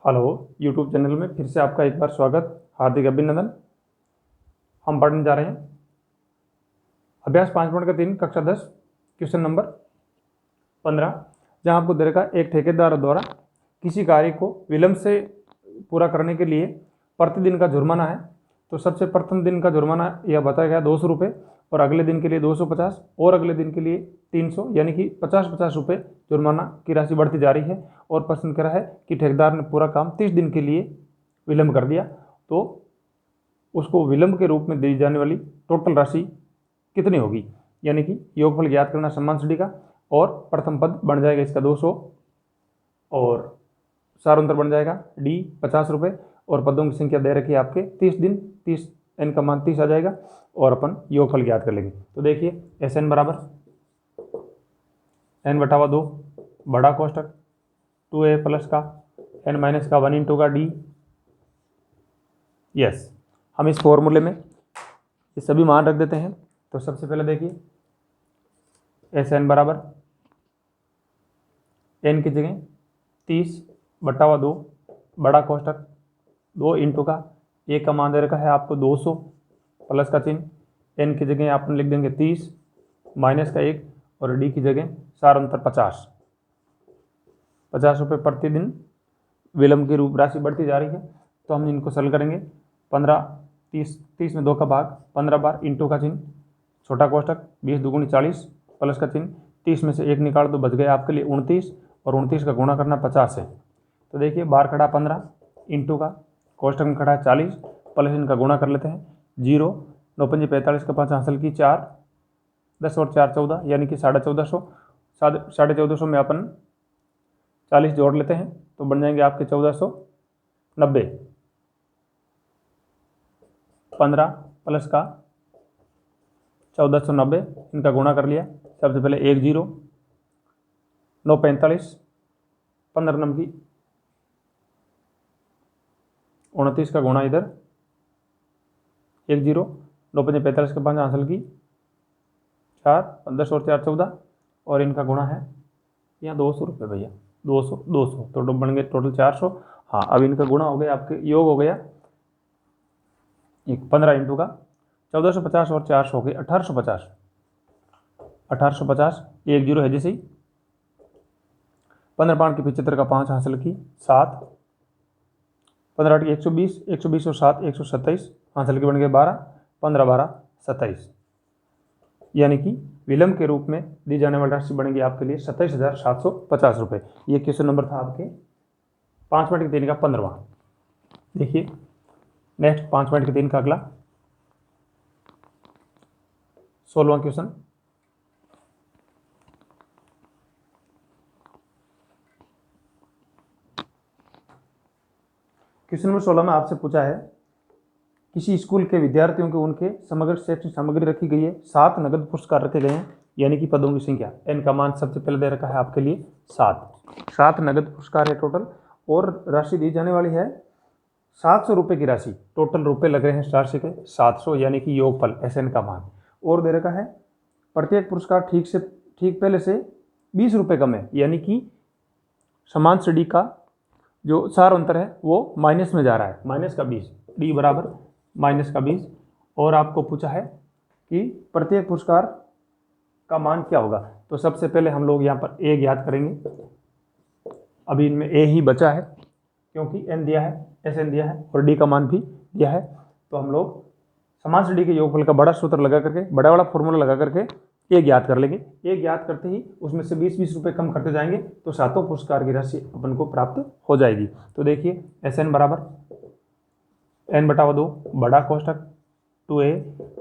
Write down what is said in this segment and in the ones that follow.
Hello YouTube channel में फिर से आपका एक बार स्वागत, हार्दिक अभिनंदन। हम पढ़ने जा रहे हैं अभ्यास 5.3 कक्षा 10 क्वेश्चन नंबर 15, जहां आपको दे रखा है एक ठेकेदार द्वारा किसी कार्य को विलंब से पूरा करने के लिए प्रतिदिन का जुर्माना है। तो सबसे प्रथम दिन का जुर्माना यह बताया गया 200 रुपये, और अगले दिन के लिए 250 और अगले दिन के लिए 300, यानी कि 50-50 रुपये जुर्माना की राशि बढ़ती जा रही है। और प्रश्न कह रहा है कि ठेकेदार ने पूरा काम 30 दिन के लिए विलंब कर दिया, तो उसको विलंब के रूप में दी जाने वाली टोटल राशि कितनी होगी, यानी कि योगफल ज्ञात करना सम्मान डी का। और प्रथम पद बन जाएगा इसका 200, और सारांतर बन जाएगा डी 50 रुपये, और पदों की संख्या दे रखी है आपके 30 दिन, 30 एन का मान 30 आ जाएगा, और अपन योगफल ज्ञात कर लेंगे। तो देखिए एस एन बराबर एन बटावा 2 बड़ा कोष्टक 2a प्लस का एन माइनस का 1 इंटू का डी। यस, हम इस फॉर्मूले में ये सभी मान रख देते हैं। तो सबसे पहले देखिए एस एन बराबर एन की जगह 30 बटावा 2 बड़ा कोष्टक 2 इंटू का ए का मान दे रखा है आपको 200 प्लस का चिन्ह, एन की जगह आपने लिख देंगे 30 माइनस का 1, और डी की जगह सारांतर 50 रुपये प्रतिदिन विलंब की रूप राशि बढ़ती जा रही है। तो हम इनको सरल करेंगे। 15 30 में 2 का भाग 15 बार इंटू का चिन्ह, छोटा कोष्टक 20 दुगुनी 40 प्लस का चिन्ह, 30 में से 1 निकाल दो, बच गए आपके लिए 29, और 29 का गुणा करना 50 है। तो देखिए बार खड़ा 15 इंटू का कोष्टक में खड़ा है 40 प्लस इनका गुणा कर लेते हैं 0 9 5 45 का 5 हासिल की 4 10 और 4 14, यानी कि 1450। 1450 में अपन 40 जोड़ लेते हैं तो बन जाएंगे आपके 1490। 15 प्लस का 1490, इनका गुणा कर लिया। सबसे पहले 1 0 9 45 15 नम की 29 का गुणा इधर 1 0 9 5 45 का 5 हासिल की 4 10 और 4 14, और इनका गुणा है यहाँ 200 रुपये भैया, 200 तो बन गए टोटल 400। हाँ, अब इनका गुणा हो गया, आपके योग हो गया 15 इंटू का 1450 और 400 हो गए 1850। 1850 1 0 है जैसे ही 15 5 की 75 का 5 हासिल की 7 15 8 की 120 120 और 7 127 हासिल के बन गए 12 15 12 27, यानी कि विलंब के रूप में दी जाने वाली राशि बनेगी आपके लिए 27,750 रुपये। ये क्वेश्चन नंबर था आपके 5.3 का 15वां। देखिए नेक्स्ट 5.3 का अगला 16वां क्वेश्चन। क्वेश्चन नंबर 16 में आपसे पूछा है किसी स्कूल के विद्यार्थियों को उनके समग्र शैक्षणिक सामग्री रखी गई है, 7 नगद पुरस्कार रखे गए हैं, यानी कि पदों की संख्या एन का मान सबसे पहले दे रखा है आपके लिए 7 नगद पुरस्कार है टोटल, और राशि दी जाने वाली है 700 रुपये की राशि। टोटल रुपये लग रहे हैं राशि के 700, यानी कि योगफल एस एन का मान, और दे रखा है प्रत्येक पुरस्कार ठीक पहले से 20 रुपये कम है, यानी कि समान से डी का जो सार अंतर है वो माइनस में जा रहा है, माइनस का 20, डी बराबर माइनस का 20। और आपको पूछा है कि प्रत्येक पुरस्कार का मान क्या होगा। तो सबसे पहले हम लोग यहाँ पर ए ज्ञात करेंगे। अभी इनमें ए ही बचा है क्योंकि एन दिया है, एस एन दिया है, और डी का मान भी दिया है। तो हम लोग समान से डी के योगफल का बड़ा सूत्र लगा करके, बड़ा वाला फॉर्मूला लगा करके ए ज्ञात कर लेंगे। ए ज्ञात करते ही उसमें से 20-20 रुपये कम करते जाएंगे तो 7 पुरस्कार की राशि अपन को प्राप्त हो जाएगी। तो देखिए एस एन बराबर एन बटावा 2 बड़ा कोष्टक 2a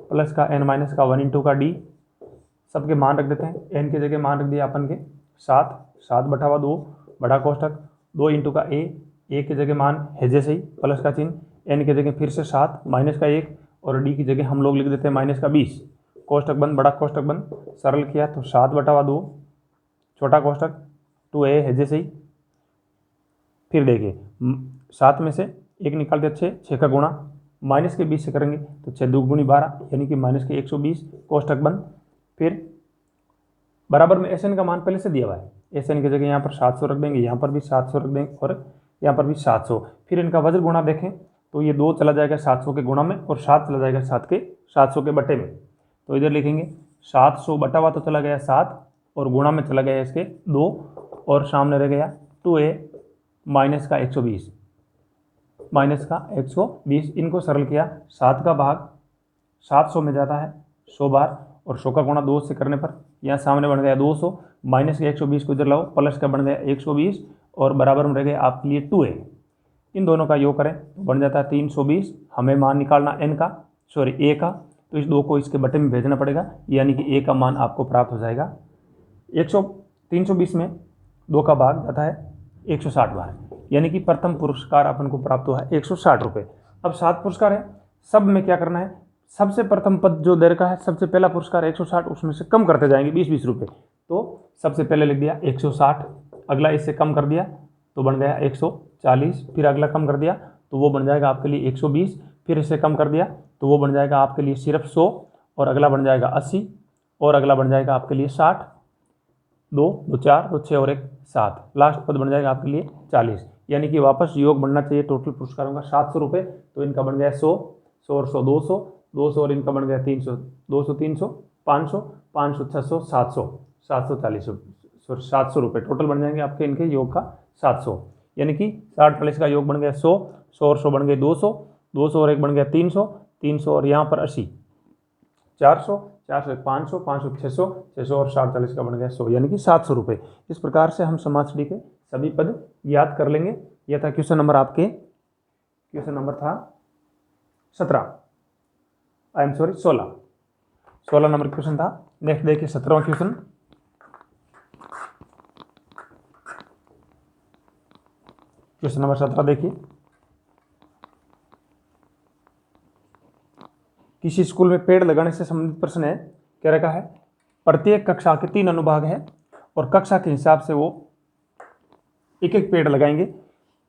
प्लस का एन माइनस का 1 इंटू का डी। सबके मान रख देते हैं। एन की जगह मान रख दिया अपन के 7 बटावा 2 बड़ा कोष्टक 2 इंटू का ए की जगह मान है जैसे ही प्लस का चिन्ह, एन की जगह फिर से 7 माइनस का 1, और डी की जगह हम लोग लिख देते हैं माइनस का 20। कोष्टक बंद, बड़ा कोष्टक बंद, सरल किया तो 7 बटावा 2 छोटा कोष्टक 2a है जैसे ही। फिर देखिए 7 में से 1 निकाल दिया 6 का गुणा माइनस के 20 से करेंगे तो 6 2 गुणी 12, यानी कि माइनस के 120, कोष्टक बंद। फिर बराबर में एस एन का मान पहले से दिया हुआ है, एस एन की जगह यहाँ पर 700 रख देंगे, यहाँ पर भी 700 रख देंगे, और यहाँ पर भी 700। फिर इनका वज्र गुणा देखें तो ये 2 चला जाएगा 700 के गुणा में और 7 चला जाएगा 700 के बटे में। तो इधर लिखेंगे 700 बटा हुआ तो चला गया 7 और गुणा में चला गया इसके 2 और सामने रह गया 2a माइनस का 120 इनको सरल किया 7 का भाग 700 में जाता है 100 बार और 100 का गुणा 2 से करने पर यहाँ सामने बन गया 200 माइनस के 120 को इधर लाओ प्लस का बन गया 120 और बराबर में रह गया आपके लिए 2a। इन दोनों का योग करें तो बन जाता है 320। हमें मान निकालना a का, तो इस 2 को इसके बटे में भेजना पड़ेगा, यानी कि a का मान आपको प्राप्त हो जाएगा 320 में 2 का भाग जाता है 160 बार, यानी कि प्रथम पुरस्कार अपन को प्राप्त हुआ है 160 रुपये। अब 7 पुरस्कार है, सब में क्या करना है, सबसे प्रथम पद जो दे रखा है सबसे पहला पुरस्कार 160, उसमें से कम करते जाएंगे 20-20 रुपये। तो सबसे पहले लिख दिया 160, अगला इससे कम कर दिया तो बन गया 140, फिर अगला कम कर दिया तो वो बन जाएगा आपके लिए 120, फिर इससे कम कर दिया तो वो बन जाएगा आपके लिए सिर्फ 100 और अगला बन जाएगा 80 और अगला बन जाएगा आपके लिए 60, 2 2 4 2 6 और 1 7, लास्ट पद बन जाएगा आपके लिए 40, यानी कि वापस योग बनना चाहिए टोटल पुरस्कारों का 700 रुपये। तो इनका बन गया 100 और 100 200 और इनका बन गया 300 200 300 500 500 600 700 रुपये टोटल बन जाएंगे आपके इनके योग का 700, यानी कि 60 का योग बन गया 100 और 100 बन गए 200 और 1 बन गया 300 और यहाँ पर 80 400 500 600 और 40 का बन गया 100, यानी कि 700 रुपये। इस प्रकार से हम समासड़ी के सभी पद याद कर लेंगे। यह था क्वेश्चन नंबर आपके, क्वेश्चन नंबर था 16 नंबर क्वेश्चन था। नेक्स्ट देखिए 17वां क्वेश्चन। क्वेश्चन नंबर 17 देखिए, किसी स्कूल में पेड़ लगाने से संबंधित प्रश्न है। क्या रखा है, प्रत्येक कक्षा के 3 अनुभाग है और कक्षा के हिसाब से वो एक एक पेड़ लगाएंगे।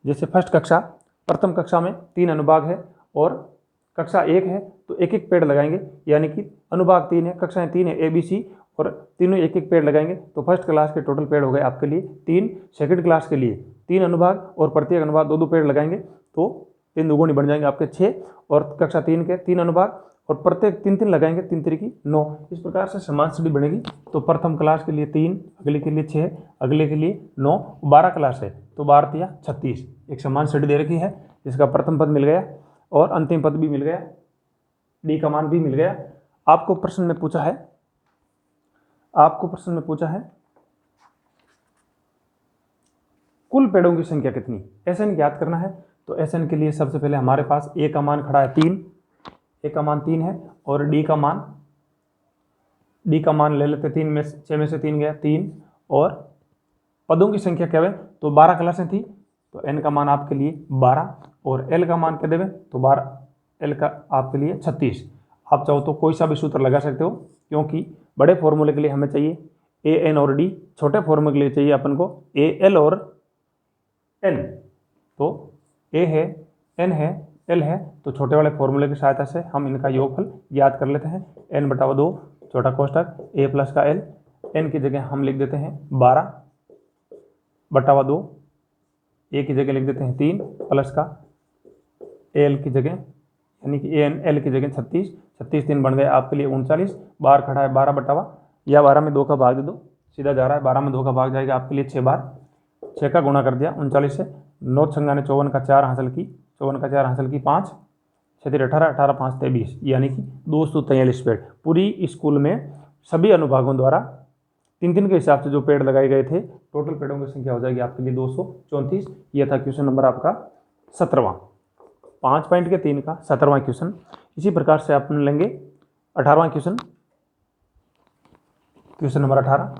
जैसे फर्स्ट कक्षा, प्रथम कक्षा में 3 अनुभाग है और कक्षा 1 है तो एक एक पेड़ लगाएंगे, यानी कि अनुभाग 3 है, कक्षाएं 3 है ABC और तीनों एक एक पेड़ लगाएंगे। तो फर्स्ट क्लास के टोटल पेड़ हो गए आपके लिए 3, सेकंड क्लास के लिए 3 अनुभाग और प्रत्येक अनुभाग 2-2 पेड़ लगाएंगे तो 3 दुगुनी बन जाएंगे आपके 6 और कक्षा 3 के 3 अनुभाग और प्रत्येक 3-3 लगाएंगे, 3 3 9। इस प्रकार से समासड़ी बनेगी। तो प्रथम क्लास के लिए 3, अगले के लिए 6, अगले के लिए 9, 12 क्लास है तो 12 × 36 एक समासड़ी दे रखी है, जिसका प्रथम पद मिल गया और अंतिम पद भी मिल गया, डी का मान भी मिल गया। आपको प्रश्न में पूछा है कुल पेड़ों की संख्या कितनी, SN ज्ञात करना है। तो SN के लिए सबसे पहले हमारे पास A का मान खड़ा है 3, A का मान 3 है और D का मान ले लेते 6 में से 3 गया 3 और पदों की संख्या क्या है, तो 12 क्लासें थी तो N का मान आपके लिए 12 और L का मान क्या देवे, तो 12, L का आपके लिए 36। आप चाहो तो कोई सा भी सूत्र लगा सकते हो, क्योंकि बड़े फॉर्मूले के लिए हमें चाहिए AN और D, छोटे फॉर्मूले के लिए चाहिए अपन को AL और N। तो A है, N है, L है, तो छोटे वाले फॉर्मूले की सहायता से हम इनका योगफल ज्ञात कर लेते हैं। N/2 छोटा कोष्टक A प्लस का L, N की जगह हम लिख देते हैं 12/2, A की जगह लिख देते हैं 3 प्लस का L की जगह, यानी कि AN L की जगह 36 3 बन गए आपके लिए 39। बार खड़ा है 12/, या 12 में 2 का भाग दे दो, सीधा जा रहा है, 12 में 2 का भाग जाएगा आपके लिए 6 बार, 6 का गुणा कर दिया 39 से, 9 छंगा ने 54 का 4 हासिल की, 54 का 4 हासिल की 5, 6 18 18 5 23, यानी कि 243 पेड़ पूरी स्कूल में सभी अनुभागों द्वारा 3-3 के हिसाब से जो पेड़ लगाए गए थे, टोटल पेड़ों की संख्या हो जाएगी आपके लिए 234। यह था क्वेश्चन नंबर आपका 17वां, 5 पॉइंट के 3 का 17वां क्वेश्चन। इसी प्रकार से अपन लेंगे 18वां question, question number 18।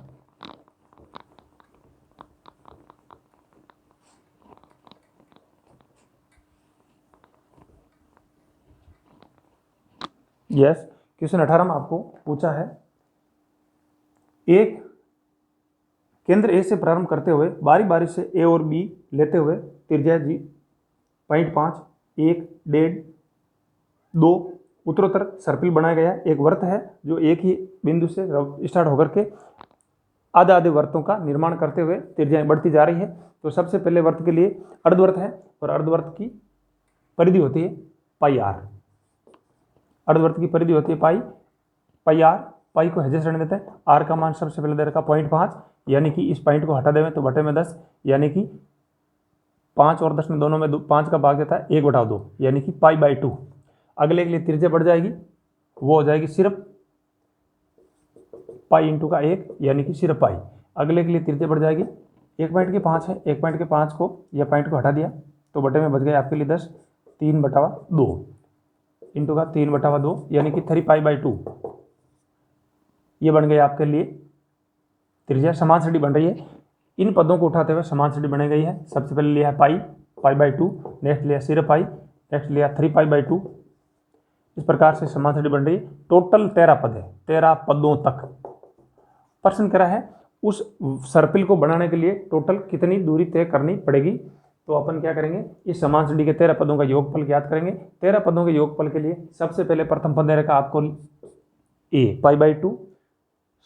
Yes, question 18 में आपको पूछा है, एक केंद्र ए से प्रारंभ करते हुए बारी बारी से ए और बी लेते हुए त्रिज्या 0.5 1 1.5 2 उत्तरोत्तर सर्पिल बनाया गया। एक वृत्त है जो एक ही बिंदु से स्टार्ट होकर के आधे आधे वर्तों का निर्माण करते हुए त्रिज्याएं बढ़ती जा रही है। तो सबसे पहले वर्त के लिए अर्धवर्त है और अर्धवर्त की परिधि होती है पाई आर। अर्धवर्त की परिधि होती है पाई आर। पाई को हैजे श्रेणी देते हैं। आर का मान सबसे पहले दे रखा 0.5, यानी कि इस पॉइंट को हटा देवें तो बटे में 10, यानी कि 5 और 10 में दोनों में 5 का भाग देता है 1/2, यानी कि पाई/2। अगले के लिए त्रिज्या बढ़ जाएगी, वो हो जाएगी सिर्फ पाई इंटू का 1, यानी कि सिर्फ पाई। अगले के लिए त्रिज्या बढ़ जाएगी, 1.5 है, 1.5 को या पॉइंट को हटा दिया तो बटे में बच गए आपके लिए 10, 3/2 इंटू का 3/2, यानी कि 3 पाई/2। ये बन गए आपके लिए त्रिज्या। समान श्रेणी बन रही है। इन पदों को उठाते हुए समान श्रेणी बनी गई है। सबसे पहले लिया है पाई/2, नेक्स्ट लिया सिर्फ पाई, नेक्स्ट लिया 3 पाई/2। इस प्रकार से समान श्रेणी बन रही है। टोटल 13 पद है, 13 पदों तक प्रश्न करा है। उस सर्पिल को बनाने के लिए टोटल कितनी दूरी तय करनी पड़ेगी? तो अपन क्या करेंगे, इस समान श्रेणी के 13 पदों का योगफल ज्ञात करेंगे। 13 पदों के योगफल के लिए सबसे पहले प्रथम पद दे रखा आपको a पाई/2।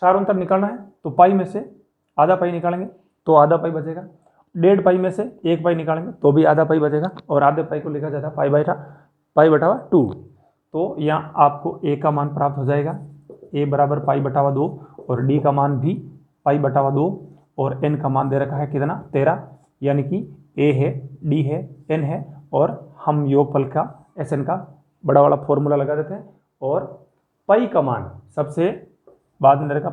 सारांतर निकालना है तो पाई में से आधा पाई निकालेंगे तो आधा पाई बचेगा। 1.5 पाई में से 1 पाई निकालेंगे तो भी आधा पाई बचेगा, और आधे पाई को लिखा जाता है पाई/2। तो यहाँ आपको a का मान प्राप्त हो जाएगा, a बराबर पाई/2, और d का मान भी पाई/2, और n का मान दे रखा है कितना, 13, यानी कि a है, d है, n है, और हम योगफल का Sn का बड़ा वाला फॉर्मूला लगा देते हैं। और पाई का मान सबसे बाद में दे रखा,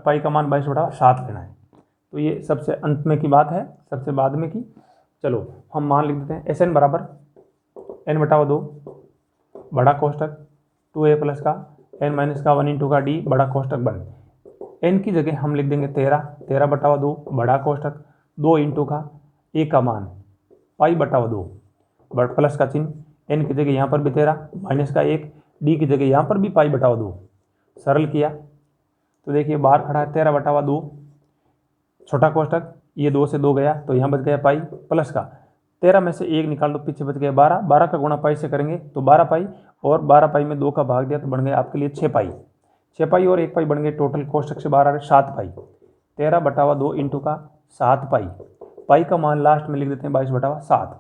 पाई का मान 22/7 लेना है। तो ये सबसे अंत में की बात है, सबसे बाद में की। चलो हम मान लिख देते हैं, Sn बराबर n/2 बड़ा कोष्टक 2a प्लस का n माइनस का 1 इंटू का d बड़ा कोष्टक बन। n की जगह हम लिख देंगे 13/2 बड़ा कोष्टक 2 इंटू का a का मान पाई/2 प्लस का चिन्ह, n की जगह यहाँ पर भी 13 माइनस का 1, d की जगह यहाँ पर भी पाई/2। सरल किया तो देखिए बाहर खड़ा है 13/2 छोटा कोष्टक, ये 2 से 2 गया तो यहाँ बच गया पाई, प्लस का 13 में से 1 निकाल दो, पीछे बच गया 12। 12 का गुणा पाई से करेंगे तो 12 पाई, और 12 पाई में 2 का भाग दिया तो बन गया आपके लिए 6 पाई। 6 पाई और 1 पाई बन गए, टोटल कोष्टक से बाहर आ रहे 7 पाई। 13/2 इंटू का 7 पाई। पाई का मान लास्ट में लिख देते हैं 22/7।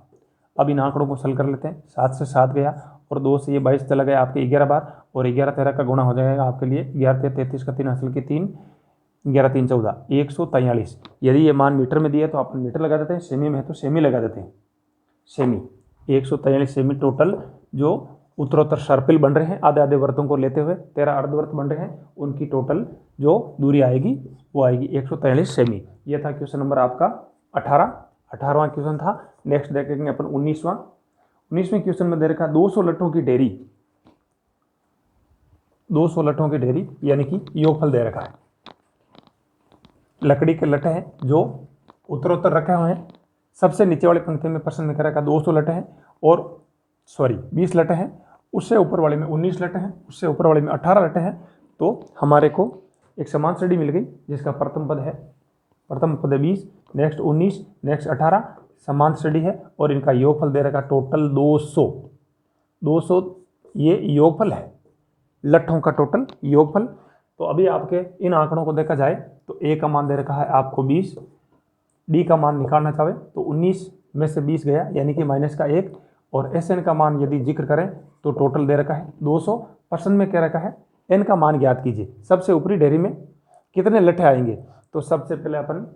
अब इन आंकड़ों को सल कर लेते हैं। 7 से 7 गया और 2 से ये 22 चला गया आपके 11 बार, और 11-13 का गुणा हो जाएगा आपके लिए 11-33 का 3 असल के 3, 11-3 14, 143। यदि ये मान मीटर में दिया तो अपन मीटर लगा देते हैं, सेमी में है तो सेमी लगा देते हैं। सेमी 143 सेमी टोटल जो उत्तरोत्तर सर्पिल बन रहे हैं, आधे आधे वर्तों को लेते हुए 13 अर्धवर्त बन रहे हैं, उनकी टोटल जो दूरी आएगी वो आएगी 143 सेमी। यह था क्वेश्चन नंबर आपका 18वां क्वेश्चन था। नेक्स्ट देखेंगे अपन 19वें क्वेश्चन में दे रखा 200 लट्ठों की ढेरी, 200 लट्ठों की ढेरी यानी कि योगफल दे रखा है। लकड़ी के लट्ठे हैं जो उत्तरोत्तर रखे हुए हैं। सबसे नीचे वाले पंक्ति में प्रश्न में कह रखा 200 लट्ठे हैं, और 20 लट्ठे हैं, उससे ऊपर वाले में 19 लट्ठे हैं, उससे ऊपर वाले में 18 लट्ठे हैं। तो हमारे को एक समान श्रेणी मिल गई जिसका प्रथम पद है 20, नेक्स्ट 19, नेक्स्ट 18 समान श्रेणी है, और इनका योगफल दे रखा टोटल 200 ये योगफल है, लट्ठों का टोटल योगफल। तो अभी आपके इन आंकड़ों को देखा जाए तो a का मान दे रखा है आपको 20, d का मान निकालना चाहे तो 19 में से 20 गया यानी कि माइनस का 1, और Sn का मान यदि जिक्र करें तो टोटल दे रखा है 200। प्रश्न में कह रखा है n का मान ज्ञात कीजिए, सबसे ऊपरी ढेरी में कितने लट्ठे आएंगे। तो सबसे पहले अपन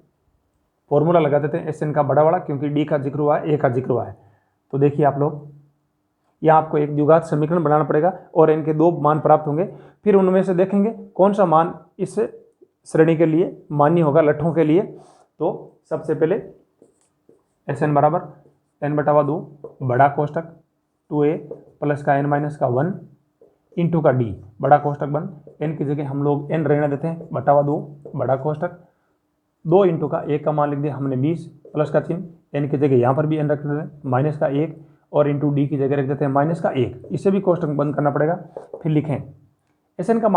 फॉर्मूला लगा देते हैं Sn का बड़ा वाला, क्योंकि d का जिक्र हुआ है, a का जिक्र हुआ है। तो देखिए आप लोग, यहाँ आपको एक द्विघात समीकरण बनाना पड़ेगा और इनके 2 मान प्राप्त होंगे। फिर उनमें से देखेंगे कौन सा मान इस श्रेणी के लिए मान्य होगा लट्ठों के लिए। तो सबसे पहले Sn बराबर n/2 बड़ा कोष्टक 2a प्लस का n माइनस का 1 इंटू का d बड़ा कोष्टक बन। n की जगह हम लोग n रहने देते हैं, /2 बड़ा कोष्टक 2 इंटू का 1 का मान लिख दिया हमने 20 प्लस का चिन्ह, n की जगह यहाँ पर भी n रख देते हैं माइनस का 1, और इंटू d की जगह रख देते हैं माइनस का 1। इसे भी कोष्टक बंद करना पड़ेगा। फिर लिखें Sn का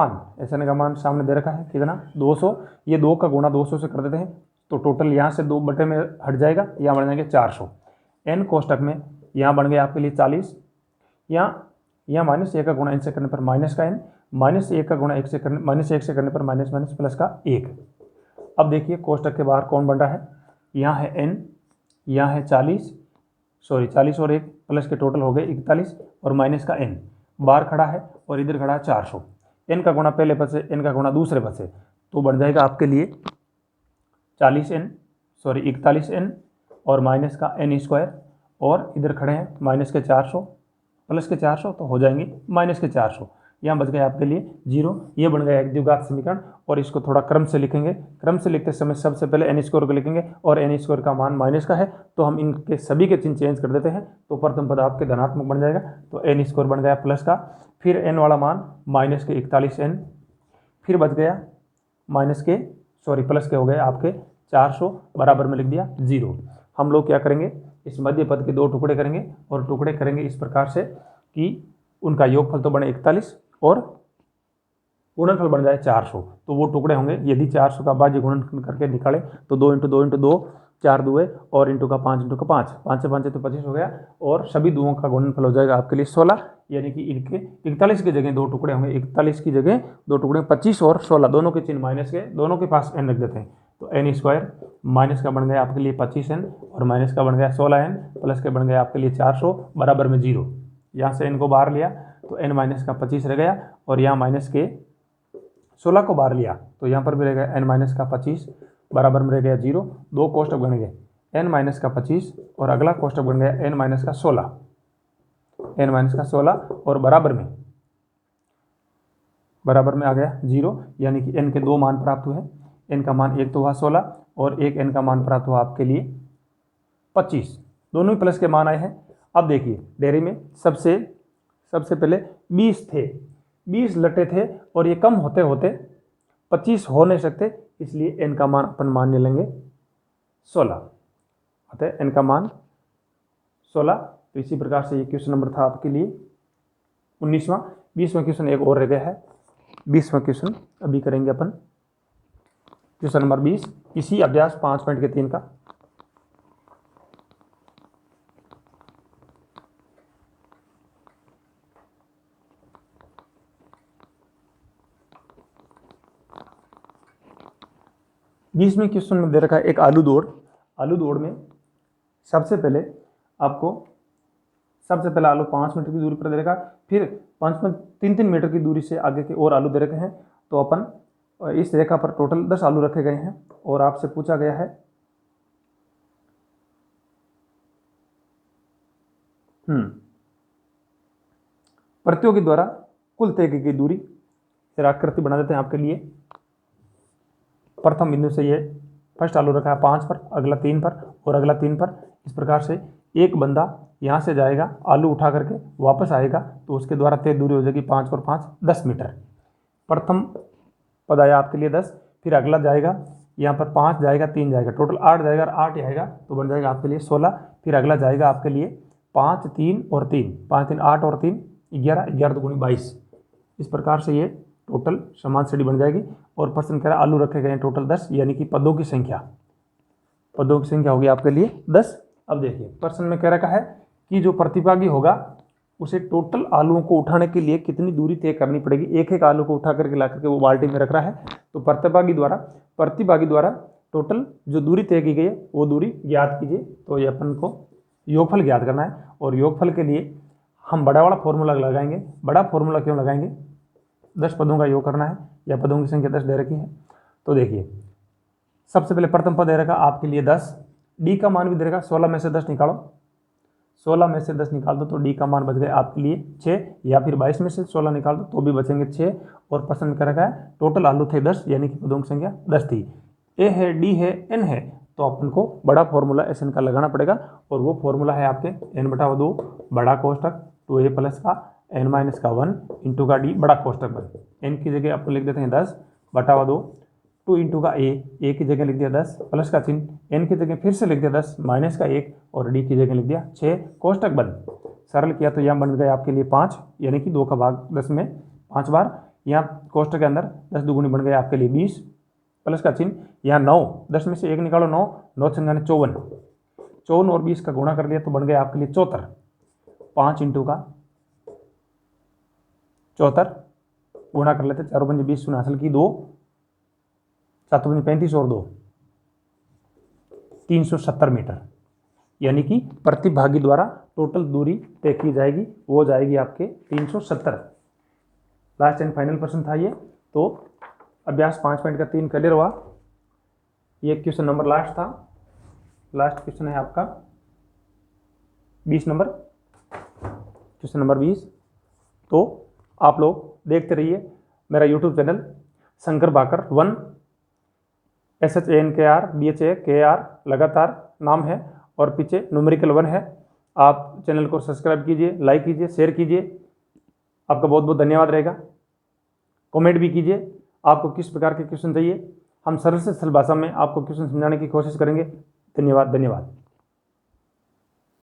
मान सामने दे रखा है कितना 200, ये 2 का गुणा 200 से कर देते हैं तो टोटल यहाँ से 2 बटे में हट जाएगा, यहाँ बन जाएंगे 400। n कोष्टक में यहाँ बन गए आपके लिए 40, यहाँ माइनस 1 का गुणा n से करने पर माइनस का n, माइनस 1 का गुणा 1 से करने माइनस 1 से करने पर माइनस प्लस का 1। अब देखिए कोष्टक के बाहर कौन बन रहा है, यहाँ है n, यहाँ है 40 और एक प्लस के टोटल हो गए 41 और माइनस का n बाहर खड़ा है और इधर खड़ा है 400। n का गुणा पहले पद से, n का गुणा दूसरे पद से, तो बन जाएगा आपके लिए 41n और माइनस का n स्क्वायर और इधर खड़े हैं माइनस के 400 प्लस के 400 तो हो जाएंगे माइनस के 400। यहाँ बच गया आपके लिए 0। ये बन गया एक द्विघात समीकरण। और इसको थोड़ा क्रम से लिखेंगे। क्रम से लिखते समय सबसे पहले n स्क्वायर को लिखेंगे और n स्क्वायर का मान माइनस का है तो हम इनके सभी के चिन्ह चेंज कर देते हैं, तो प्रथम पद आपके धनात्मक बन जाएगा, तो n स्क्वायर बन गया प्लस का, फिर n वाला मान माइनस के 41n, फिर बच गया प्लस के हो गए आपके 400 बराबर में लिख दिया 0। हम लोग क्या करेंगे, इस मध्य पद के 2 टुकड़े करेंगे और टुकड़े करेंगे इस प्रकार से कि उनका योगफल तो बने 41 और गुणनफल बन जाए 400। तो वो टुकड़े होंगे, यदि 400 का भाज्य गुणन करके निकाले तो 2 × 2 × 2 4 दुए और इंटू का 5 × 5 5 से 5 तो 25 हो गया और सभी दुओं का गुणनफल हो जाएगा आपके लिए 16, यानी कि इनके 41 की जगह 2 टुकड़े होंगे, 41 की जगह 2 टुकड़े 25 और 16 दोनों के चिन्ह माइनस के, दोनों के पास n रख देते हैं, तो n स्क्वायर माइनस का बन गया आपके लिए 25n और माइनस का बन गया 16n प्लस के बन गया आपके लिए 400 बराबर में 0। यहाँ से n को बाहर लिया तो n माइनस का 25 रह गया और यहाँ माइनस के 16 को बाहर लिया तो यहाँ पर भी रह गया n माइनस का 25 बराबर में रह गया 0। 2 कोष्टक बन गए, n माइनस का 25 और अगला कोष्टक बन गया n माइनस का 16 और बराबर में आ गया 0, यानी कि n के 2 मान प्राप्त हुए। n का मान एक तो हुआ 16 और एक n का मान प्राप्त हुआ आपके लिए 25, दोनों ही प्लस के मान आए हैं। अब देखिए डेयरी में सबसे पहले 20 थे, 20 लट्टे थे और ये कम होते होते 25 हो नहीं सकते, इसलिए n का मान अपन मान लेंगे 16, अतः n का मान 16। तो इसी प्रकार से ये क्वेश्चन नंबर था आपके लिए 19वां। 20वां क्वेश्चन एक और रह गया है, 20वां क्वेश्चन अभी करेंगे अपन, क्वेश्चन नंबर 20 इसी अभ्यास 5.3 का। बीसवें क्वेश्चन में दे रखा है एक आलू दौड़। आलू दौड़ में सबसे पहले आलू 5 मीटर की दूरी पर दे रखा, फिर 3 मीटर की दूरी से आगे के और आलू दे रखे हैं। तो अपन इस रेखा पर टोटल 10 आलू रखे गए हैं और आपसे पूछा गया है प्रतियोगी द्वारा कुल तय की दूरी। फिर आकृति बना देते हैं आपके लिए। प्रथम बिंदु से ये फर्स्ट आलू रखा है 5 पर, अगला 3 पर और अगला 3 पर। इस प्रकार से एक बंदा यहाँ से जाएगा, आलू उठा करके वापस आएगा तो उसके द्वारा तय दूरी हो जाएगी 5 और 5 10 मीटर। प्रथम पद आया आपके लिए 10, फिर अगला जाएगा यहाँ पर 5 जाएगा, 3 जाएगा, टोटल 8 जाएगा और 8 आएगा तो बन जाएगा आपके लिए 16। फिर अगला जाएगा आपके लिए 5 3 और 3, 5 3 8 और 3 11, 11 दूनी 22। इस प्रकार से ये टोटल समान श्रेणी बन जाएगी। और प्रश्न कह रहा है आलू रखे गए हैं टोटल 10, यानी कि पदों की संख्या होगी आपके लिए 10। अब देखिए प्रश्न में कह रखा है कि जो प्रतिभागी होगा उसे टोटल आलूओं को उठाने के लिए कितनी दूरी तय करनी पड़ेगी। एक एक आलू को उठा करके ला करके वो बाल्टी में रख रहा है, तो प्रतिभागी द्वारा टोटल जो दूरी तय की गई है वो दूरी ज्ञात कीजिए। तो ये अपन को योगफल ज्ञात करना है और योगफल के लिए हम बड़ा वाला फॉर्मूला लगाएंगे। बड़ा फॉर्मूला क्यों लगाएंगे, 10 पदों का योग करना है या पदों की संख्या 10 दे रखी है। तो देखिए सबसे पहले प्रथम पद दे रखा आपके लिए 10, डी का मान भी दे रखा 16 में से 10 निकालो, 16 में से 10 निकाल दो तो डी का मान बच गए आपके लिए 6, या फिर 22 में से 16 निकाल दो तो भी बचेंगे 6। और प्रश्न कर रखा है टोटल आलू थे 10, यानी कि पदों की संख्या 10 थी। ए है, डी है, एन है, तो अपन को बड़ा फॉर्मूला एस एन का लगाना पड़ेगा और वो फॉर्मूला है आपके n/2 बड़ा कोष्टक 2a प्लस का n-1 इंटू का डी बड़ा कोष्टक बन। n की जगह आपको लिख देते हैं 10/2, 2 इंटू का a की जगह लिख दिया 10 प्लस का चिन्ह, n की जगह फिर से लिख दिया 10 माइनस का 1 और d की जगह लिख दिया 6 कोष्टक बंद। सरल किया तो यहाँ बन गया आपके लिए 5, यानी कि 2 का भाग 10 में 5 बार। यहाँ कोष्टक के अंदर 10 दुगुनी बन गया आपके लिए 20 प्लस का चिन्ह, यहाँ 9, 10 में से 1 निकालो 9, 9 छंगा 54, 54 और 20 का गुणा कर लिया तो बन गया आपके लिए 74, 5 इंटू का 74 गुणा कर लेते, 4 5 20 शून्य हासिल की 2, 7 दूनी 35 और 2 370 मीटर, यानी कि प्रतिभागी द्वारा टोटल दूरी तय की जाएगी, वो जाएगी आपके 370। लास्ट एंड फाइनल प्रश्न था ये। तो अभ्यास 5 पॉइंट का 3 क्लियर हुआ। ये क्वेश्चन नंबर लास्ट था, लास्ट क्वेश्चन है आपका 20 नंबर, क्वेश्चन नंबर 20। तो आप लोग देखते रहिए मेरा यूट्यूब चैनल शंकर बाकर 1 SHANKR BHAKR लगातार नाम है और पीछे न्यूमेरिकल 1 है। आप चैनल को सब्सक्राइब कीजिए, लाइक कीजिए, शेयर कीजिए। आपका बहुत बहुत धन्यवाद रहेगा। कमेंट भी कीजिए आपको किस प्रकार के क्वेश्चन चाहिए, हम सरल से सरल भाषा में आपको क्वेश्चन समझाने की कोशिश करेंगे। धन्यवाद।